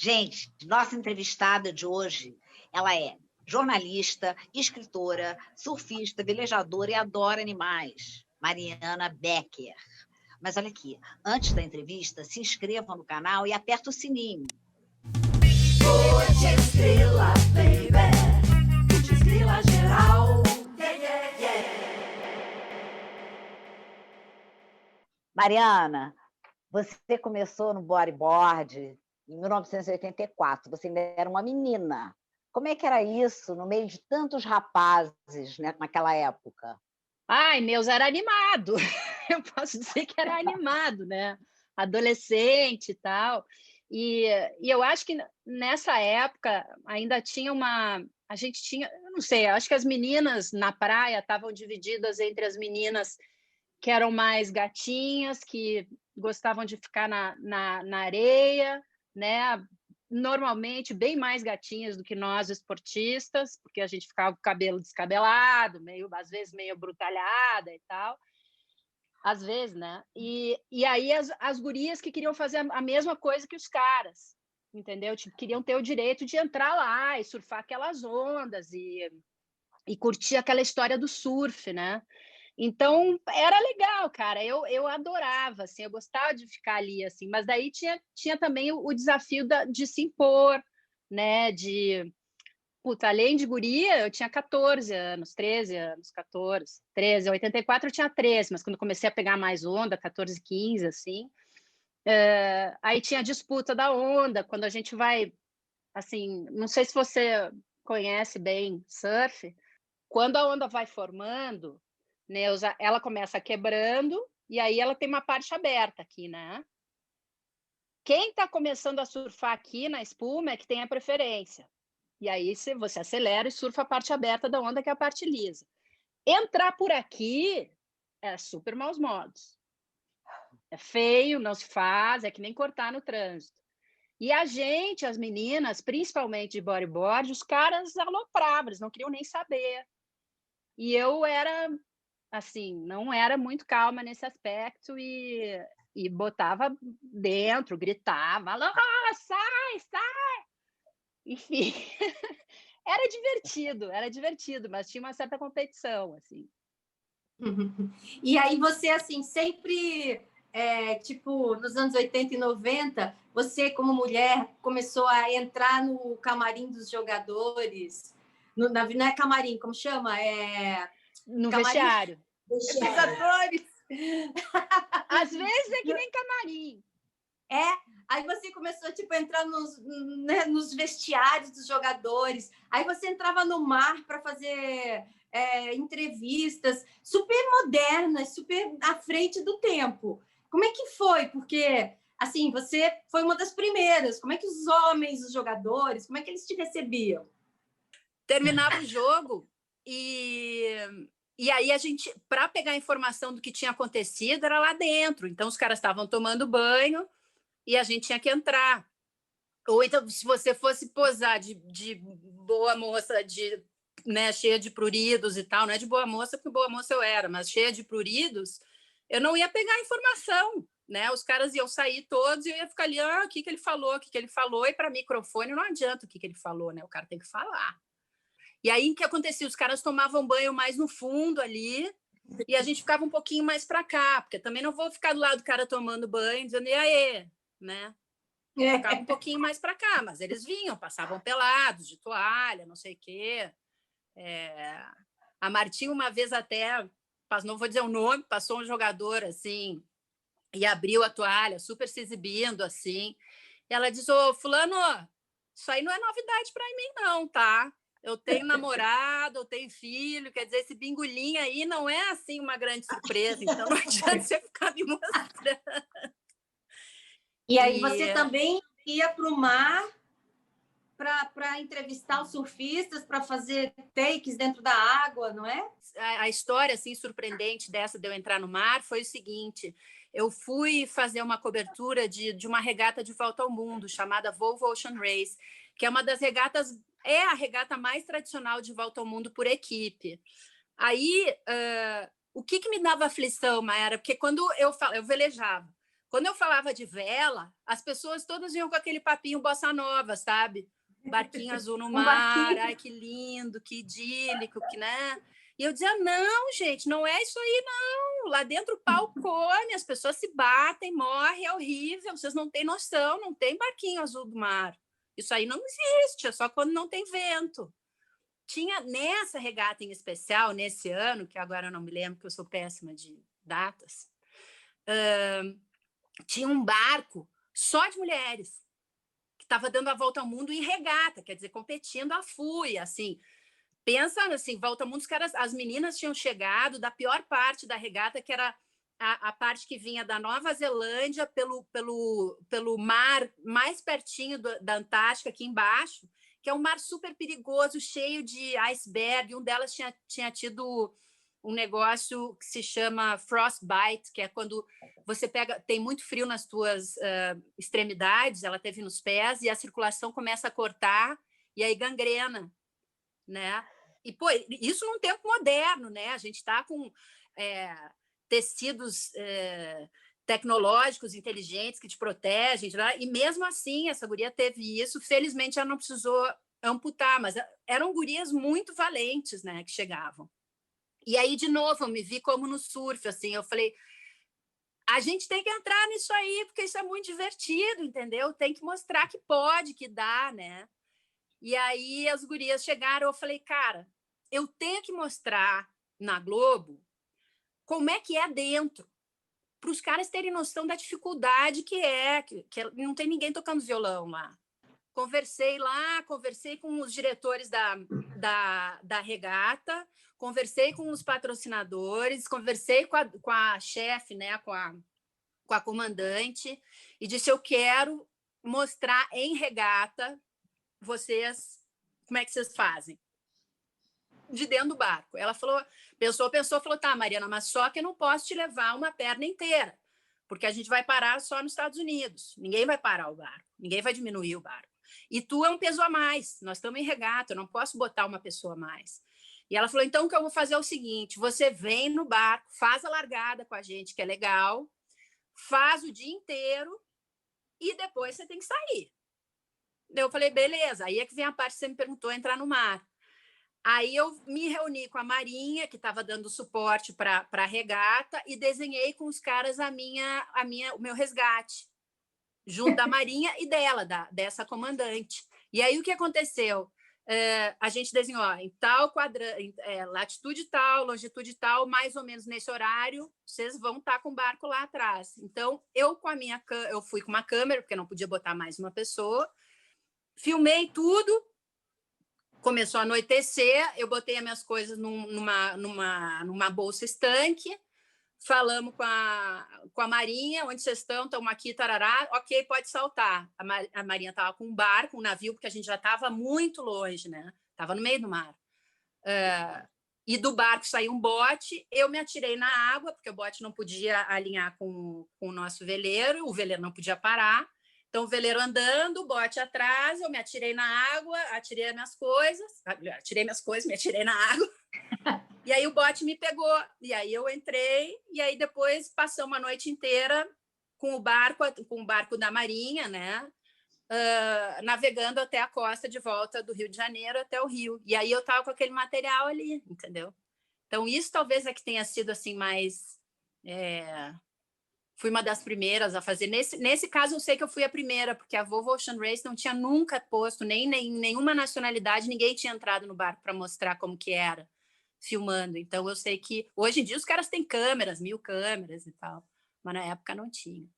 Gente, nossa entrevistada de hoje, ela é jornalista, escritora, surfista, velejadora e adora animais. Mariana Becker. Mas olha aqui, antes da entrevista, se inscreva no canal e aperta o sininho. Putz estrela, baby. Putz estrela geral. Yeah, yeah, yeah. Mariana, você começou no bodyboard em 1984, você ainda era uma menina. Como é que era isso no meio de tantos rapazes, né, naquela época? Ai, meus era animado. Eu posso dizer que era animado, né? Adolescente e tal. E eu acho que nessa época ainda tinha uma... A gente tinha... Eu não sei, eu acho que as meninas na praia estavam divididas entre as meninas que eram mais gatinhas, que gostavam de ficar na areia, né? Normalmente bem mais gatinhas do que nós esportistas, porque a gente ficava com o cabelo descabelado, às vezes meio brutalhada e tal, às vezes, né? E aí as gurias que queriam fazer a mesma coisa que os caras, entendeu? Tipo, queriam ter o direito de entrar lá e surfar aquelas ondas e curtir aquela história do surf, né? Então, era legal, cara, eu adorava, assim, eu gostava de ficar ali, assim, mas daí tinha também o desafio de se impor, né, puta, além de guria, eu tinha 14 anos, 13 anos, 14, 13, em 84 eu tinha 13, mas quando comecei a pegar mais onda, 14, 15, assim, aí tinha a disputa da onda, quando a gente vai, assim, não sei se você conhece bem surf, quando a onda vai formando, né, ela começa quebrando e aí ela tem uma parte aberta aqui, né? Quem está começando a surfar aqui na espuma é que tem a preferência. E aí você acelera e surfa a parte aberta da onda, que é a parte lisa. Entrar por aqui é super maus modos. É feio, não se faz, é que nem cortar no trânsito. E a gente, as meninas, principalmente de bodyboard, os caras alopravam, eles não queriam nem saber. E eu era, assim, não era muito calma nesse aspecto e botava dentro, gritava, alô, sai! Enfim, era divertido, mas tinha uma certa competição, assim. E aí você, assim, sempre, tipo, nos anos 80 e 90, você, como mulher, começou a entrar no camarim dos jogadores, não é camarim, como chama? No camarim vestiário. dos jogadores. Às vezes é que nem camarim. Aí você começou, tipo, a entrar nos vestiários dos jogadores, aí você entrava no mar para fazer entrevistas super modernas, super à frente do tempo. Como é que foi? Porque, assim, você foi uma das primeiras. Como é que os homens, os jogadores, como é que eles te recebiam? Terminava o jogo e aí a gente, para pegar a informação do que tinha acontecido, era lá dentro. Então, os caras estavam tomando banho e a gente tinha que entrar. Ou então, se você fosse posar de boa moça, né, cheia de pruridos e tal, não é de boa moça, porque boa moça eu era, mas cheia de pruridos, eu não ia pegar a informação, né? Os caras iam sair todos e eu ia ficar ali, o que ele falou, e para microfone não adianta o que ele falou, né? O cara tem que falar. E aí, o que acontecia? Os caras tomavam banho mais no fundo ali, e a gente ficava um pouquinho mais para cá, porque também não vou ficar do lado do cara tomando banho, dizendo, e aí, né? Ficava um pouquinho mais para cá, mas eles vinham, passavam pelados, de toalha, não sei o quê. A Martinha, uma vez até, não vou dizer o nome, passou um jogador assim, e abriu a toalha, super se exibindo, assim. E ela diz, fulano, isso aí não é novidade para mim, não, tá? Eu tenho namorado, eu tenho filho, quer dizer, esse bingolinho aí não é, assim, uma grande surpresa, então não adianta você ficar me mostrando. E aí você também ia para o mar para entrevistar os surfistas, para fazer takes dentro da água, não é? A história assim surpreendente dessa de eu entrar no mar foi o seguinte: eu fui fazer uma cobertura de uma regata de volta ao mundo chamada Volvo Ocean Race, que é uma das regatas, é a regata mais tradicional de volta ao mundo por equipe. Aí, o que me dava aflição, Mayara? Porque quando eu velejava, Quando eu falava de vela, as pessoas todas iam com aquele papinho bossa nova, sabe? Barquinho azul no mar, ai, que lindo, que idílico, que, né? E eu dizia, não, gente, não é isso aí, não. Lá dentro o pau come, as pessoas se batem, morrem, é horrível, vocês não têm noção, não tem barquinho azul do mar. Isso aí não existe, é só quando não tem vento. Tinha nessa regata em especial, nesse ano, que agora eu não me lembro, que eu sou péssima de datas, tinha um barco só de mulheres, que estava dando a volta ao mundo em regata, quer dizer, competindo a fúria, assim. Pensa assim, volta ao mundo, as meninas tinham chegado da pior parte da regata, que era a parte que vinha da Nova Zelândia pelo mar mais pertinho da Antártica, aqui embaixo, que é um mar super perigoso, cheio de iceberg. Um delas tinha tido um negócio que se chama frostbite, que é quando você tem muito frio nas tuas extremidades, ela teve nos pés, e a circulação começa a cortar, e aí gangrena, né? E, pô, isso num tempo moderno, né? A gente está com tecidos tecnológicos, inteligentes, que te protegem, né? E mesmo assim, essa guria teve isso. Felizmente, ela não precisou amputar, mas eram gurias muito valentes, né? Que chegavam. E aí, de novo, eu me vi como no surf, assim, eu falei, a gente tem que entrar nisso aí, porque isso é muito divertido, entendeu? Tem que mostrar que pode, que dá, né? E aí as gurias chegaram, eu falei, cara, eu tenho que mostrar na Globo como é que é dentro, para os caras terem noção da dificuldade que não tem ninguém tocando violão lá. Conversei com os diretores da regata, conversei com os patrocinadores, conversei com a chefe, né, com a comandante, e disse, eu quero mostrar em regata como é que vocês fazem? De dentro do barco. Ela falou, pensou, falou, tá, Mariana, mas só que eu não posso te levar uma perna inteira, porque a gente vai parar só nos Estados Unidos. Ninguém vai parar o barco, ninguém vai diminuir o barco. E tu é um peso a mais, nós estamos em regata, eu não posso botar uma pessoa a mais. E ela falou, então o que eu vou fazer é o seguinte, você vem no barco, faz a largada com a gente, que é legal, faz o dia inteiro e depois você tem que sair. Eu falei, beleza. Aí é que vem a parte que você me perguntou, entrar no mar. Aí eu me reuni com a Marinha, que estava dando suporte para a regata, e desenhei com os caras o meu resgate, junto da Marinha e dessa comandante. E aí o que aconteceu? A gente desenhou em tal quadrante, latitude tal, longitude tal, mais ou menos nesse horário, vocês vão estar com o barco lá atrás. Então, eu fui com uma câmera, porque não podia botar mais uma pessoa, filmei tudo, começou a anoitecer, eu botei as minhas coisas numa bolsa estanque, falamos com a Marinha, onde vocês estão? Estamos aqui, tarará, ok, pode saltar. A Marinha estava com um barco, um navio, porque a gente já estava muito longe, né? Estava no meio do mar. E do barco saiu um bote, eu me atirei na água, porque o bote não podia alinhar com o nosso veleiro, o veleiro não podia parar. Então, o veleiro andando, o bote atrás, eu me atirei na água, atirei minhas coisas, me atirei na água, e aí o bote me pegou, e aí eu entrei, e aí depois passamos a noite inteira com o barco da Marinha, né, navegando até a costa de volta do Rio de Janeiro até o Rio. E aí eu estava com aquele material ali, entendeu? Então, isso talvez é que tenha sido assim mais... Fui uma das primeiras a fazer. Nesse caso, eu sei que eu fui a primeira, porque a Volvo Ocean Race não tinha nunca posto nenhuma nacionalidade, ninguém tinha entrado no barco para mostrar como que era, filmando. Então, eu sei que hoje em dia os caras têm câmeras, 1000 câmeras e tal, mas na época não tinha.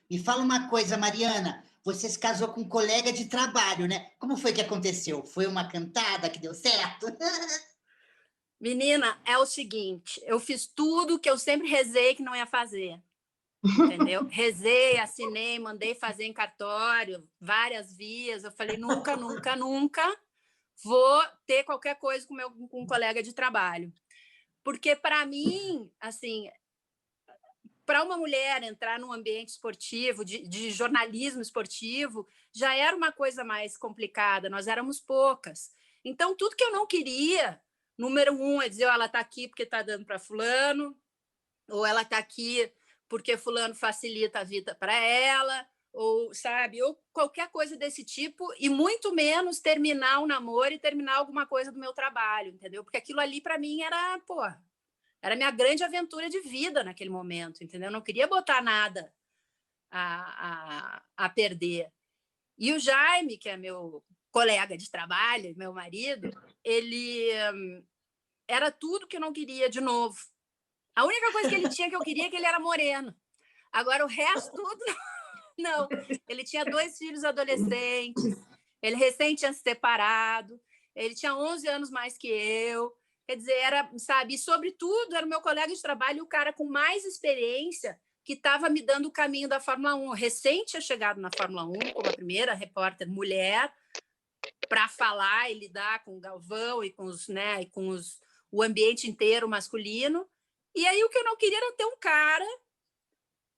Me fala uma coisa, Mariana, você se casou com um colega de trabalho, né? Como foi que aconteceu? Foi uma cantada que deu certo? Menina, é o seguinte, eu fiz tudo que eu sempre rezei que não ia fazer. Entendeu? Rezei, assinei, mandei fazer em cartório, várias vias. Eu falei, nunca vou ter qualquer coisa com um colega de trabalho. Porque, para mim, assim, para uma mulher entrar num ambiente esportivo, de jornalismo esportivo, já era uma coisa mais complicada, nós éramos poucas. Então, tudo que eu não queria, número 1, é dizer, ela está aqui porque está dando para fulano, ou ela está aqui porque fulano facilita a vida para ela, ou, sabe, ou qualquer coisa desse tipo, e muito menos terminar um namoro e terminar alguma coisa do meu trabalho, entendeu? Porque aquilo ali, para mim, era, pô, era minha grande aventura de vida naquele momento, entendeu? Eu não queria botar nada a perder. E o Jaime, que é meu colega de trabalho, meu marido, ele era tudo que eu não queria de novo. A única coisa que ele tinha que eu queria é que ele era moreno. Agora, o resto tudo, não. Ele tinha 2 filhos adolescentes, ele recém tinha se separado, ele tinha 11 anos mais que eu. Quer dizer, era, sabe, e sobretudo era o meu colega de trabalho, o cara com mais experiência, que estava me dando o caminho da Fórmula 1. Eu recém tinha chegado na Fórmula 1 como a primeira repórter mulher para falar e lidar com o Galvão e com os, né, e com o ambiente inteiro masculino. E aí o que eu não queria era ter um cara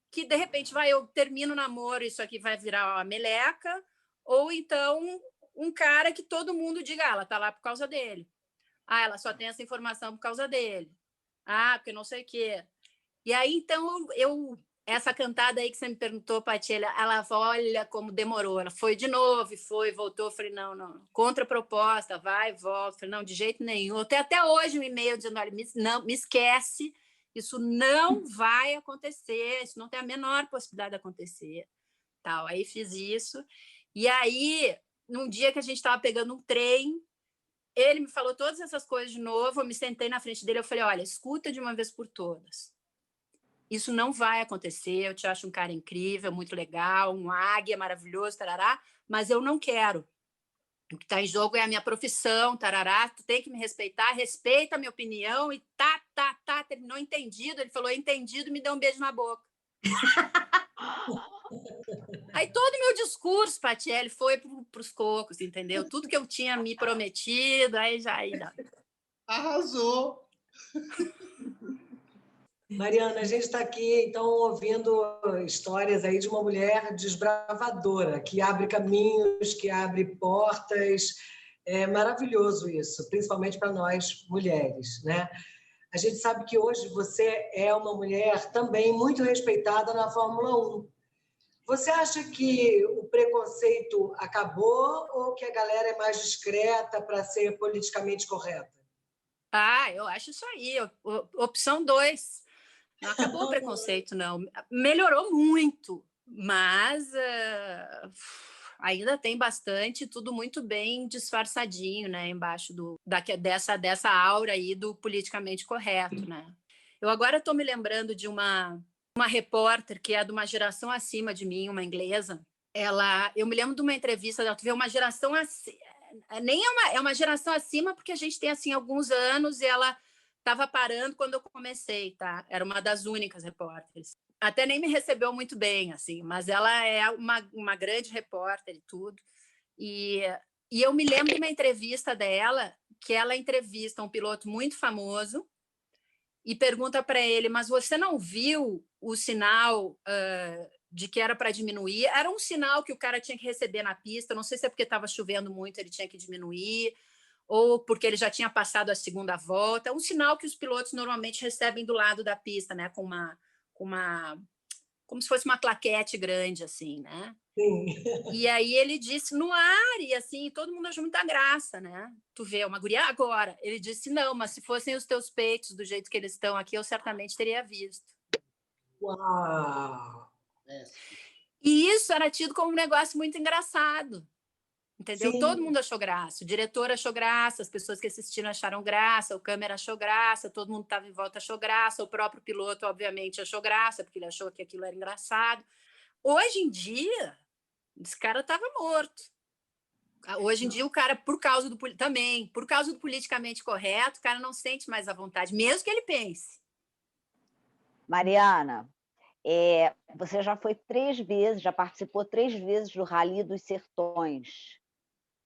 que, de repente, eu termino o namoro, isso aqui vai virar uma meleca, ou então um cara que todo mundo diga, ela está lá por causa dele. Ela só tem essa informação por causa dele. Porque não sei o quê. E aí, então, essa cantada aí que você me perguntou, Paty, ela olha como demorou. Ela foi de novo, voltou. Eu falei, não. Contra proposta, vai, volta. Eu falei, não, de jeito nenhum. Eu tenho até hoje um e-mail dizendo, olha, me esquece, isso não vai acontecer, isso não tem a menor possibilidade de acontecer. Tal. Aí fiz isso. E aí, num dia que a gente estava pegando um trem, ele me falou todas essas coisas de novo, eu me sentei na frente dele, eu falei, olha, escuta de uma vez por todas. Isso não vai acontecer, eu te acho um cara incrível, muito legal, um águia maravilhoso, tarará, mas eu não quero. O que está em jogo é a minha profissão, tarará, tu tem que me respeitar, respeita a minha opinião, e terminou entendido. Ele falou, entendido, me deu um beijo na boca. Aí todo o meu discurso, Patielli, foi para os cocos, entendeu? Tudo que eu tinha me prometido, aí já... Arrasou! Mariana, a gente está aqui, então, ouvindo histórias aí de uma mulher desbravadora, que abre caminhos, que abre portas. É maravilhoso isso, principalmente para nós, mulheres, né? A gente sabe que hoje você é uma mulher também muito respeitada na Fórmula 1. Você acha que o preconceito acabou ou que a galera é mais discreta para ser politicamente correta? Eu acho isso aí. Opção 2. Não acabou o preconceito, não. Melhorou muito, mas ainda tem bastante, tudo muito bem disfarçadinho, né? Embaixo dessa aura aí do politicamente correto, né? Eu agora estou me lembrando de uma repórter que é de uma geração acima de mim, uma inglesa. Eu me lembro de uma entrevista dela, tu vê uma geração assim, é uma geração acima porque a gente tem assim alguns anos e ela estava parando quando eu comecei, tá? Era uma das únicas repórteres. Até nem me recebeu muito bem, assim, mas ela é uma grande repórter e tudo. E eu me lembro de uma entrevista dela, que ela entrevista um piloto muito famoso e pergunta para ele, mas você não viu o sinal de que era para diminuir? Era um sinal que o cara tinha que receber na pista, não sei se é porque estava chovendo muito, ele tinha que diminuir, ou porque ele já tinha passado a segunda volta. É um sinal que os pilotos normalmente recebem do lado da pista, né? Como se fosse uma claquete grande, assim, né? Sim. E aí ele disse no ar, e assim, todo mundo achou muita graça, né? Tu vê, uma guria agora. Ele disse, não, mas se fossem os teus peitos do jeito que eles estão aqui, eu certamente teria visto. Uau! E isso era tido como um negócio muito engraçado. Entendeu? Sim. Todo mundo achou graça. O diretor achou graça, as pessoas que assistiram acharam graça, o câmera achou graça, todo mundo estava em volta achou graça, o próprio piloto, obviamente, achou graça, porque ele achou que aquilo era engraçado. Hoje em dia, esse cara estava morto. Hoje em dia, o cara, por causa do politicamente correto, o cara não sente mais à vontade, mesmo que ele pense. Mariana, você já foi 3 vezes, já participou 3 vezes do Rally dos Sertões.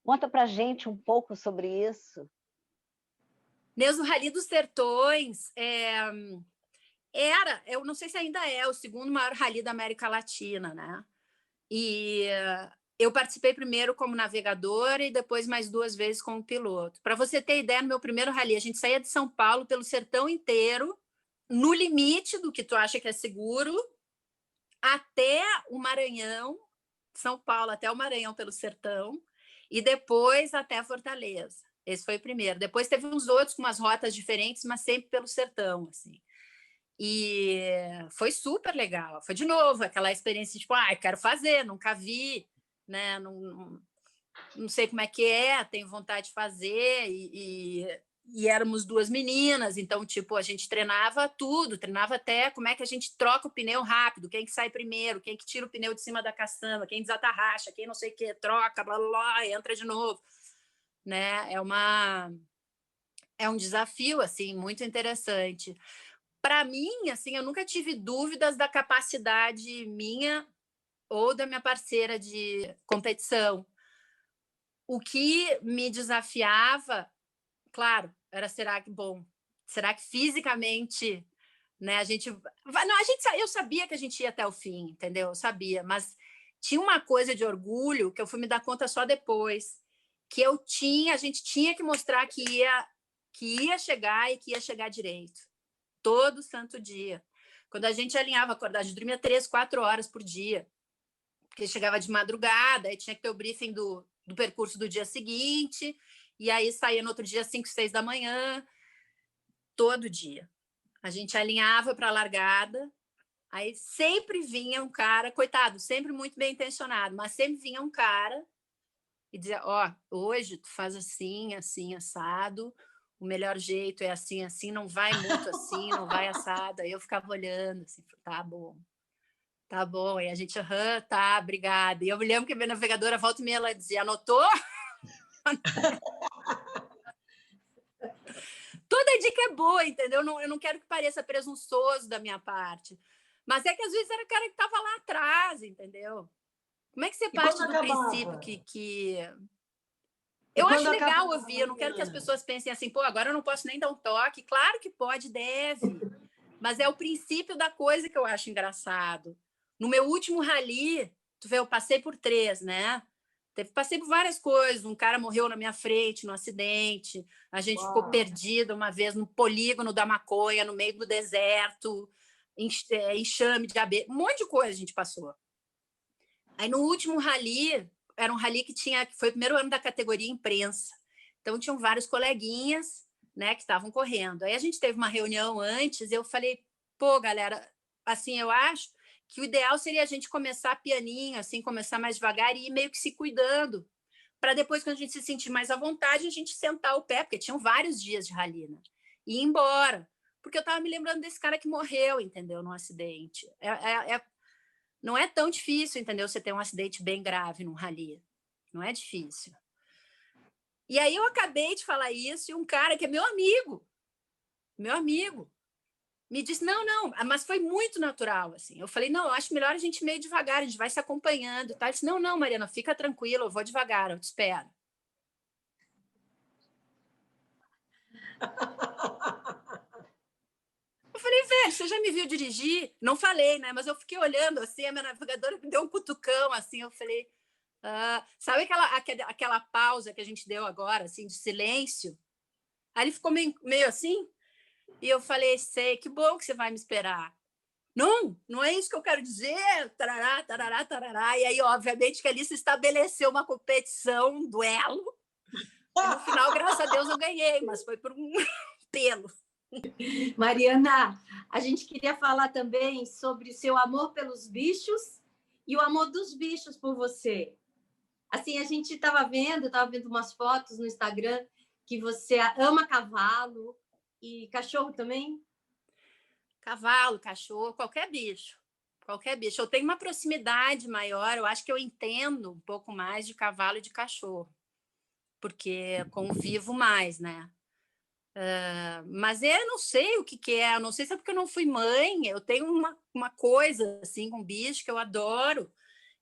Conta pra gente um pouco sobre isso. Mesmo o Rally dos Sertões eu não sei se ainda é o segundo maior rally da América Latina, né? E eu participei primeiro como navegadora e depois mais 2 vezes como piloto. Para você ter ideia, no meu primeiro rally, a gente saía de São Paulo pelo sertão inteiro, no limite do que tu acha que é seguro, até o Maranhão, São Paulo até o Maranhão pelo sertão, e depois até Fortaleza. Esse foi o primeiro. Depois teve uns outros com umas rotas diferentes, mas sempre pelo sertão, assim. E foi super legal. Foi de novo aquela experiência, tipo, quero fazer, nunca vi, né? Não sei como é que é, tenho vontade de fazer. E éramos duas meninas, então, tipo, a gente treinava tudo, treinava até como é que a gente troca o pneu rápido, quem que sai primeiro, quem que tira o pneu de cima da caçamba, quem desatarracha, quem não sei o que, troca, blá, blá, blá, entra de novo. Né? É um desafio, assim, muito interessante. Para mim, assim, eu nunca tive dúvidas da capacidade minha ou da minha parceira de competição. O que me desafiava, claro, era será que fisicamente, né, eu sabia que a gente ia até o fim, entendeu? Eu sabia, mas tinha uma coisa de orgulho que eu fui me dar conta só depois, que a gente tinha que mostrar que ia chegar e que ia chegar direito. Todo santo dia. Quando a gente alinhava, acordar, a gente dormia 3, 4 horas por dia, porque chegava de madrugada, aí tinha que ter o briefing do percurso do dia seguinte, e aí saía no outro dia 5, 6 da manhã, todo dia. A gente alinhava para a largada, aí sempre vinha um cara, coitado, sempre muito bem intencionado, mas sempre vinha um cara e dizia, hoje tu faz assim, assim, assado, o melhor jeito é assim, assim, não vai muito assim, não vai assado. Aí eu ficava olhando, assim, tá bom. Aí a gente, tá, obrigada. E eu me lembro que a minha navegadora, volta e meia, ela dizia, anotou? Toda dica é boa, entendeu? Eu não quero que pareça presunçoso da minha parte. Mas é que às vezes era o cara que estava lá atrás, entendeu? Como é que você parte do princípio que... Eu acho legal ouvir, eu não quero que as pessoas pensem assim, agora eu não posso nem dar um toque. Claro que pode, deve. Mas é o princípio da coisa que eu acho engraçado. No meu último rally, tu vê, eu passei por 3, né? Passei por várias coisas. Um cara morreu na minha frente, num acidente. A gente ficou perdida uma vez no polígono da maconha, no meio do deserto. Enxame de abelha. Um monte de coisa a gente passou. Aí, no último rally, era um rally que foi o primeiro ano da categoria imprensa. Então, tinham vários coleguinhas, né, que estavam correndo. Aí, a gente teve uma reunião antes e eu falei, galera, assim, eu acho que o ideal seria a gente começar pianinho, assim, começar mais devagar e ir meio que se cuidando, para depois, quando a gente se sentir mais à vontade, a gente sentar o pé, porque tinham vários dias de rally, né? E ir embora. Porque eu estava me lembrando desse cara que morreu, entendeu, num acidente. Não é tão difícil, entendeu, você ter um acidente bem grave num rally. Não é difícil. E aí eu acabei de falar isso e um cara que é meu amigo, me disse, não, mas foi muito natural, assim. Eu falei, não, eu acho melhor a gente ir meio devagar, a gente vai se acompanhando. Tá? Ele disse, não, Mariana, fica tranquila, eu vou devagar, eu te espero. Eu falei, velho, você já me viu dirigir? Não falei, né? Mas eu fiquei olhando, assim, a minha navegadora me deu um cutucão, assim, eu falei... sabe aquela pausa que a gente deu agora, assim, de silêncio? Aí ele ficou meio assim... E eu falei, que bom que você vai me esperar. Não é isso que eu quero dizer. Tarará, tarará, tarará. E aí, obviamente, que ali se estabeleceu uma competição, um duelo. E no final, graças a Deus, eu ganhei, mas foi por um pelo. Mariana, a gente queria falar também sobre o seu amor pelos bichos e o amor dos bichos por você. Assim, a gente estava vendo umas fotos no Instagram que você ama cavalo. E cachorro também? Cavalo, cachorro, qualquer bicho. Eu tenho uma proximidade maior, eu acho que eu entendo um pouco mais de cavalo e de cachorro, porque convivo mais, né? Mas eu não sei o que é, eu não sei se é porque eu não fui mãe, eu tenho uma coisa assim com bicho que eu adoro.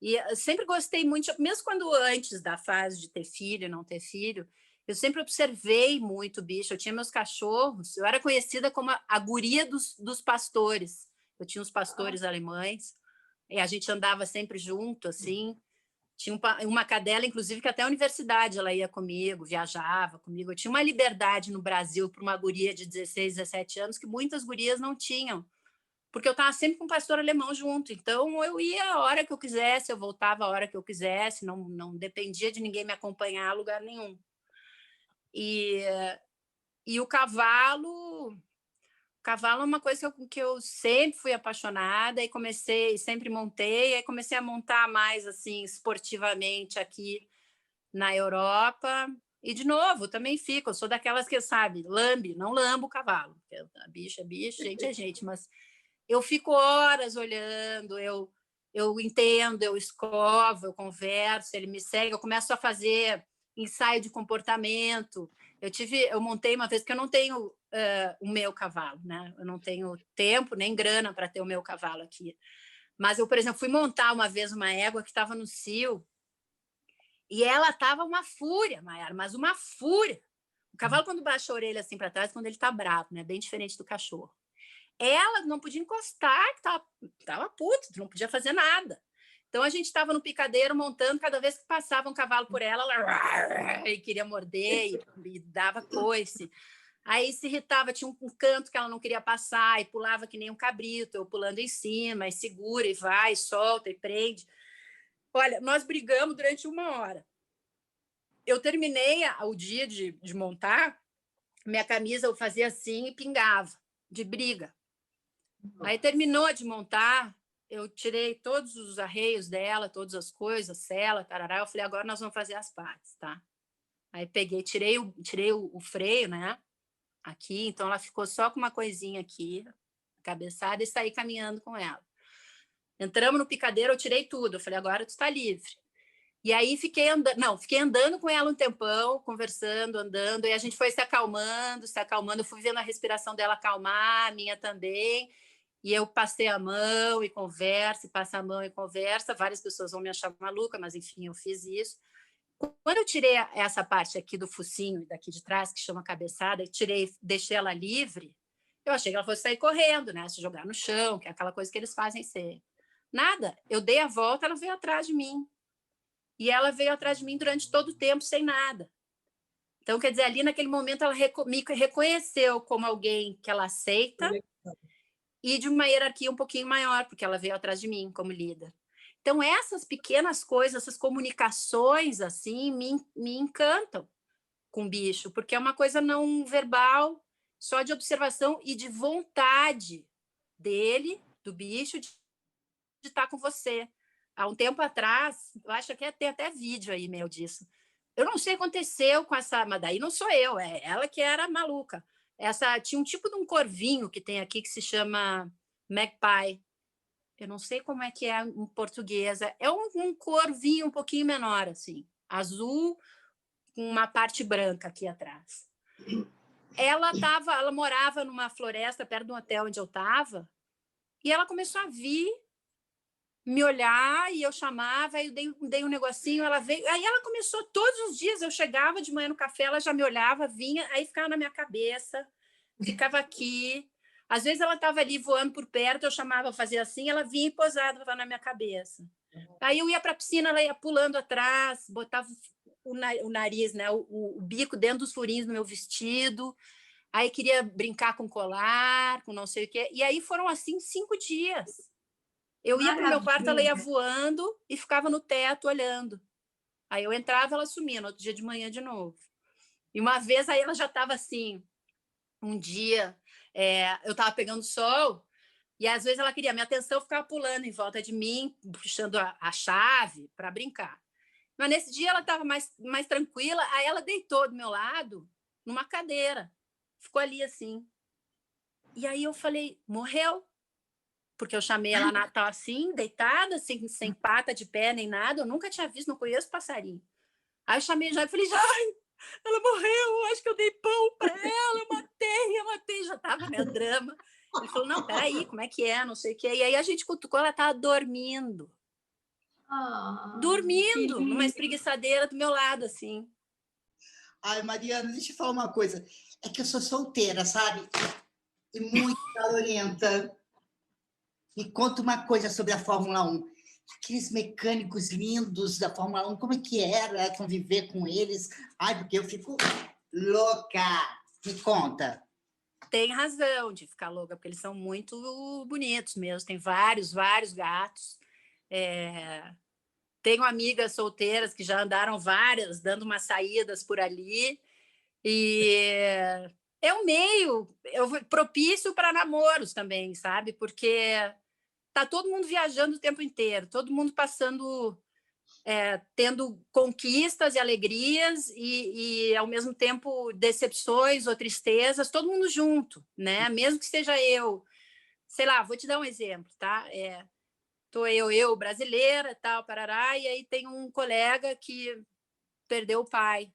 E eu sempre gostei muito, mesmo quando antes da fase de ter filho e não ter filho, eu sempre observei muito bicho. Eu tinha meus cachorros, eu era conhecida como a guria dos pastores. Eu tinha os pastores alemães, e a gente andava sempre junto, assim. Tinha uma cadela, inclusive, que até a universidade ela ia comigo, viajava comigo. Eu tinha uma liberdade no Brasil para uma guria de 16, 17 anos que muitas gurias não tinham, porque eu estava sempre com o pastor alemão junto. Então, eu ia a hora que eu quisesse, eu voltava a hora que eu quisesse, não dependia de ninguém me acompanhar a lugar nenhum. E o cavalo é uma coisa que eu sempre fui apaixonada e sempre montei, aí comecei a montar mais assim esportivamente aqui na Europa. E, de novo, também fico, eu sou daquelas que, sabe, não lambo o cavalo. A bicha é bicho, gente é gente, mas eu fico horas olhando, eu entendo, eu escovo, eu converso, ele me segue, eu começo a fazer ensaio de comportamento. Eu montei uma vez, porque eu não tenho o meu cavalo, né? Eu não tenho tempo nem grana para ter o meu cavalo aqui. Mas eu, por exemplo, fui montar uma vez uma égua que estava no cio e ela estava uma fúria, Maiara, mas uma fúria. O cavalo, quando baixa a orelha assim para trás, quando ele está bravo, né? Bem diferente do cachorro. Ela não podia encostar, que estava puta, não podia fazer nada. Então, a gente estava no picadeiro montando, cada vez que passava um cavalo por ela e queria morder e dava coice. Aí se irritava, tinha um canto que ela não queria passar e pulava que nem um cabrito, eu pulando em cima, e segura, e vai, e solta, e prende. Olha, nós brigamos durante 1 hora. Eu terminei o dia de montar, minha camisa eu fazia assim e pingava, de briga. Aí terminou de montar, eu tirei todos os arreios dela, todas as coisas, sela, tarará. Eu falei, agora nós vamos fazer as partes, tá? Aí peguei, tirei o freio, né? Aqui, então ela ficou só com uma coisinha aqui, cabeçada, e saí caminhando com ela. Entramos no picadeiro, eu tirei tudo. Eu falei, agora tu está livre. E aí fiquei andando com ela um tempão, conversando, andando, e a gente foi se acalmando, eu fui vendo a respiração dela acalmar, a minha também. E eu passei a mão e conversa, e passa a mão e conversa. Várias pessoas vão me achar maluca, mas enfim, eu fiz isso. Quando eu tirei essa parte aqui do focinho e daqui de trás, que chama cabeçada, deixei ela livre, eu achei que ela fosse sair correndo, né? Se jogar no chão, que é aquela coisa que eles fazem ser. Nada. Eu dei a volta, ela veio atrás de mim. E ela veio atrás de mim durante todo o tempo, sem nada. Então, quer dizer, ali naquele momento ela me reconheceu como alguém que ela aceita e de uma hierarquia um pouquinho maior, porque ela veio atrás de mim como líder. Então, essas pequenas coisas, essas comunicações, assim, me encantam com o bicho, porque é uma coisa não verbal, só de observação e de vontade dele, do bicho, de estar com você. Há um tempo atrás, eu acho que tem até vídeo aí meu disso. Eu não sei o que aconteceu com essa, mas daí não sou eu, é ela que era maluca. Tinha um tipo de um corvinho que tem aqui que se chama magpie. Eu não sei como é que é em português. É um corvinho um pouquinho menor, assim, azul, com uma parte branca aqui atrás. Ela morava numa floresta perto do hotel onde eu estava, e ela começou a vir me olhar, e eu chamava, aí eu dei um negocinho, ela veio, aí ela começou todos os dias, eu chegava de manhã no café, ela já me olhava, vinha, aí ficava na minha cabeça, ficava aqui. Às vezes ela estava ali voando por perto, eu chamava, fazia assim, ela vinha e posava na minha cabeça. Aí eu ia para a piscina, ela ia pulando atrás, botava o nariz, né, o bico dentro dos furinhos do meu vestido, aí queria brincar com colar, com não sei o quê. E aí foram assim 5 dias. Eu ia para o meu quarto, ela ia voando e ficava no teto olhando. Aí eu entrava, ela sumia, no outro dia de manhã de novo. E uma vez aí ela já estava assim, um dia... eu estava pegando sol e às vezes ela queria minha atenção, ficava pulando em volta de mim, puxando a chave para brincar. Mas nesse dia ela estava mais tranquila, aí ela deitou do meu lado numa cadeira, ficou ali assim. E aí eu falei, morreu? Porque eu chamei ela, estava assim, deitada, sem pata de pé nem nada, eu nunca tinha visto, não conheço passarinho. Aí eu chamei já e falei, ela morreu, acho que eu dei pão para ela, eu matei, já estava meu drama. Ele falou, não, peraí, como é que é, não sei o quê. E aí a gente cutucou, ela estava dormindo. Dormindo, numa espreguiçadeira do meu lado, assim. Ai, Mariana, deixa eu falar uma coisa. É que eu sou solteira, sabe? E muito calorenta. Me conta uma coisa sobre a Fórmula 1. Aqueles mecânicos lindos da Fórmula 1, como é que era conviver com eles? Ai, porque eu fico louca. Me conta. tem razão de ficar louca, porque eles são muito bonitos mesmo. Tem vários, vários gatos. Tenho amigas solteiras que já andaram várias, dando umas saídas por ali. E é um meio propício para namoros também, sabe? Porque tá todo mundo viajando o tempo inteiro, todo mundo passando, tendo conquistas e alegrias e ao mesmo tempo decepções ou tristezas, todo mundo junto, né? Mesmo que seja eu, sei lá, vou te dar um exemplo, tá? Tô eu brasileira, tal, parará, e aí tem um colega que perdeu o pai.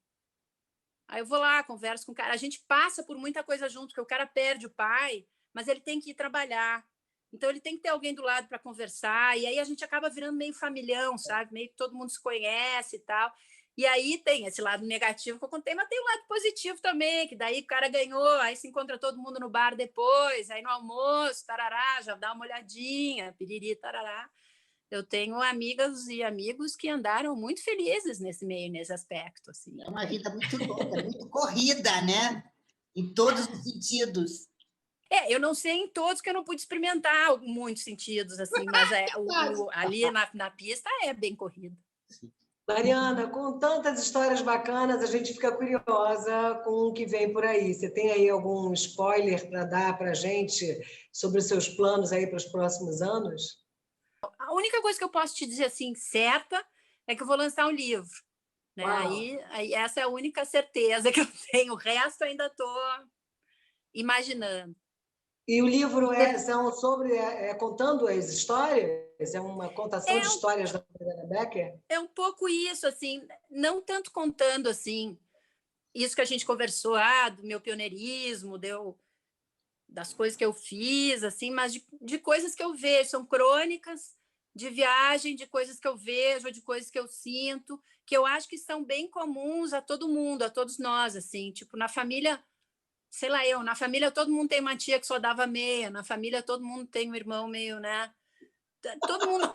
Aí eu vou lá, converso com o cara. A gente passa por muita coisa junto, porque o cara perde o pai, mas ele tem que ir trabalhar. Então, ele tem que ter alguém do lado para conversar. E aí a gente acaba virando meio familhão, sabe? Meio que todo mundo se conhece e tal. E aí tem esse lado negativo que eu contei, mas tem um lado positivo também, que daí o cara ganhou, aí se encontra todo mundo no bar depois, aí no almoço, tarará, já dá uma olhadinha, piriri, tarará. Eu tenho amigas e amigos que andaram muito felizes nesse meio, nesse aspecto. Assim. É uma vida muito longa, muito corrida, né? Em todos os sentidos. Eu não sei em todos, que eu não pude experimentar muitos sentidos, assim, mas ali na pista é bem corrida. Mariana, com tantas histórias bacanas, a gente fica curiosa com o que vem por aí. Você tem aí algum spoiler para dar para a gente sobre os seus planos aí para os próximos anos? A única coisa que eu posso te dizer assim, certa, é que eu vou lançar um livro. Né? Aí essa é a única certeza que eu tenho. O resto ainda estou imaginando. E o livro são sobre contando as histórias? É uma contação de histórias da Mariana Becker? É um pouco isso, assim, não tanto contando assim, isso que a gente conversou, do meu pioneirismo, das coisas que eu fiz, assim, mas de coisas que eu vejo, são crônicas de viagem, de coisas que eu vejo, de coisas que eu sinto, que eu acho que são bem comuns a todo mundo, a todos nós, assim, tipo, na família, sei lá, na família todo mundo tem uma tia que só dava meia, na família todo mundo tem um irmão meio, né? Todo mundo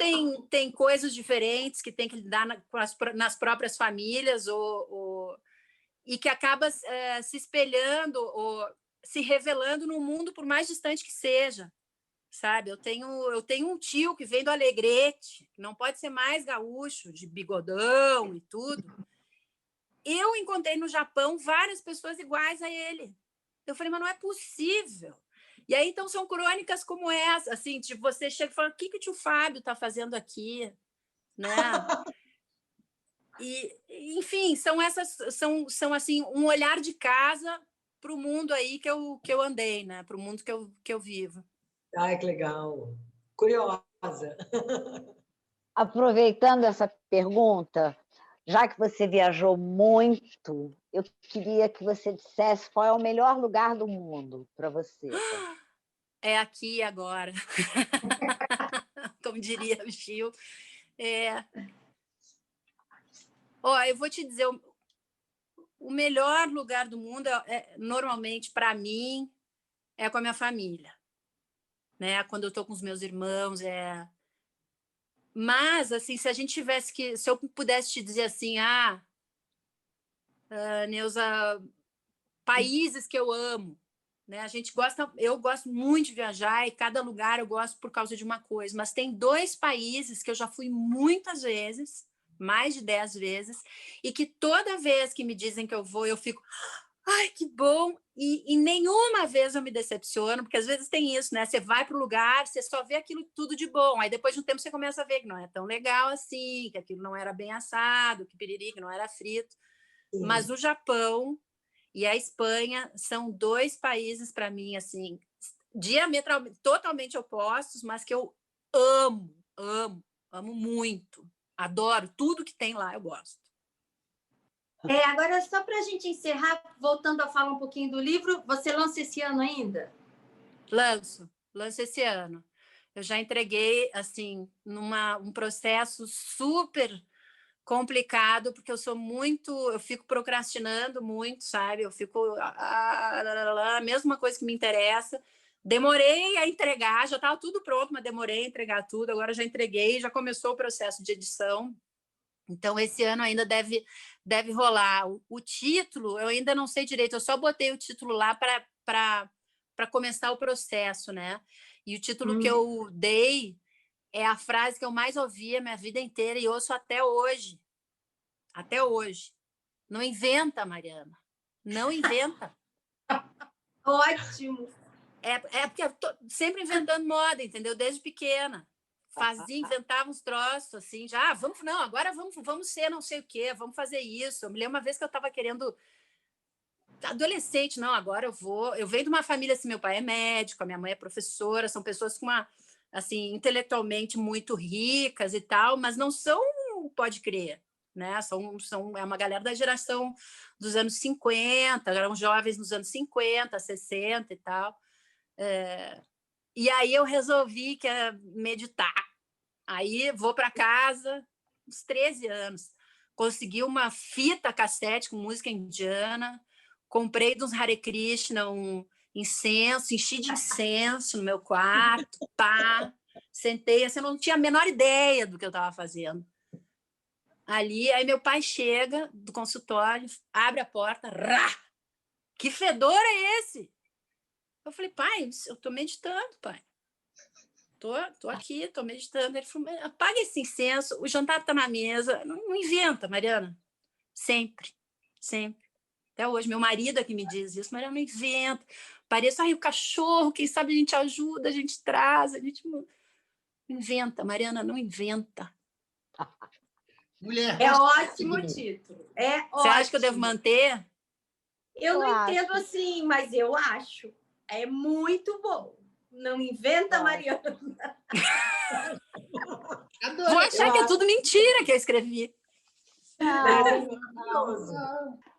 tem coisas diferentes que tem que lidar nas próprias famílias e que acaba se espelhando ou se revelando no mundo, por mais distante que seja, sabe? Eu tenho um tio que vem do Alegrete, que não pode ser mais gaúcho, de bigodão e tudo. Eu encontrei no Japão várias pessoas iguais a ele. Eu falei, mas não é possível. E aí, então, são crônicas como essa, assim, tipo, você chega e fala, o que o tio Fábio está fazendo aqui? Né? E, enfim, são assim, um olhar de casa para o mundo aí que eu andei, né? Para o mundo que eu vivo. Ai, que legal. Curiosa. Aproveitando essa pergunta, já que você viajou muito, eu queria que você dissesse qual é o melhor lugar do mundo para você. É aqui e agora. Como diria o Gil. Eu vou te dizer, o melhor lugar do mundo, normalmente, para mim, é com a minha família. Né? Quando eu estou com os meus irmãos, Mas, assim, se eu pudesse te dizer assim, Neuza, países que eu amo, né? Eu gosto muito de viajar e cada lugar eu gosto por causa de uma coisa, mas tem 2 países que eu já fui muitas vezes, mais de 10 vezes, e que toda vez que me dizem que eu vou, eu fico, ai, que bom, e nenhuma vez eu me decepciono, porque às vezes tem isso, né? Você vai para o lugar, você só vê aquilo tudo de bom, aí depois de um tempo você começa a ver que não é tão legal assim, que aquilo não era bem assado, que piriri, que não era frito. Sim. Mas o Japão e a Espanha são 2 países para mim assim diametralmente, totalmente opostos, mas que eu amo muito, adoro tudo que tem lá, eu gosto. Agora, só para a gente encerrar, voltando a falar um pouquinho do livro, você lança esse ano ainda? Lanço esse ano. Eu já entreguei assim um processo super complicado, porque eu fico procrastinando muito, sabe? Eu fico a mesma coisa que me interessa. Demorei a entregar, já estava tudo pronto, mas demorei a entregar tudo. Agora já entreguei, já começou o processo de edição. Então, esse ano ainda deve rolar. O título, eu ainda não sei direito, eu só botei o título lá para para começar o processo, né? E o título que eu dei é a frase que eu mais ouvi a minha vida inteira e ouço até hoje. Até hoje. Não inventa, Mariana. Não inventa. Ótimo. É porque eu tô sempre inventando moda, entendeu? Desde pequena. Inventava uns troços, assim, já, agora vamos ser não sei o quê, vamos fazer isso. Eu me lembro uma vez que eu estava querendo... Adolescente, não, agora eu venho de uma família, assim, meu pai é médico, a minha mãe é professora, são pessoas com assim, intelectualmente muito ricas e tal, mas não são, pode crer, né? É uma galera da geração dos anos 50, eram jovens nos anos 50, 60 e tal. E aí eu resolvi que era meditar. Aí vou para casa, uns 13 anos, consegui uma fita cassete com música indiana, comprei de uns Hare Krishna um incenso, enchi de incenso no meu quarto, pá, sentei, assim, eu não tinha a menor ideia do que eu estava fazendo. Ali, aí meu pai chega do consultório, abre a porta, rá! Que fedor é esse? Eu falei, pai, eu estou meditando, pai. Tô aqui, estou meditando. Ele falou, apaga esse incenso, o jantar está na mesa. Não inventa, Mariana. Sempre, sempre. Até hoje, meu marido é que me diz isso, Mariana, não inventa. Pareça o cachorro, quem sabe a gente ajuda, a gente traz, a gente não inventa, Mariana, não inventa. Mulher, É ótimo o título. É ótimo. Você acha que eu devo manter? Eu não entendo assim, mas eu acho. É muito bom. Não inventa, Mariana. Vou achar que é tudo mentira que eu escrevi.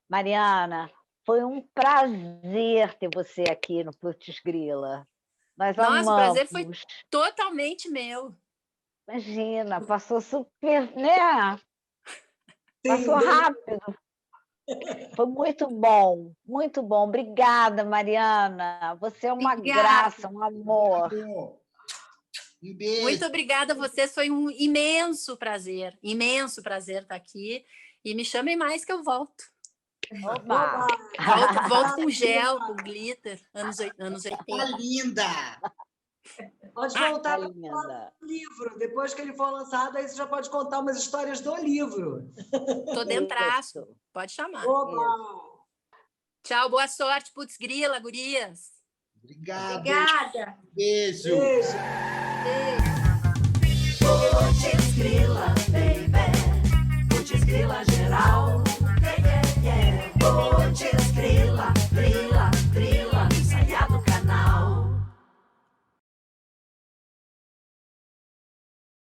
Mariana, foi um prazer ter você aqui no Putz Grila. Nós amamos. Nossa, o prazer foi totalmente meu. Imagina, passou super, né? Passou rápido. Foi muito bom, muito bom. Obrigada, Mariana. Você é uma graça, um amor. Um beijo. Muito obrigada a vocês, foi um imenso prazer estar aqui. E me chamem mais que eu volto. Opa! Volto com gel, com glitter, anos 80. Tá linda! Pode voltar Tá para linda. o livro. Depois que ele for lançado, aí você já pode contar umas histórias do livro. Tô dentraço, pode chamar. Opa! Tchau, boa sorte, Putz Grila, gurias. Obrigado. Obrigada. Beijo. Beijo. Putz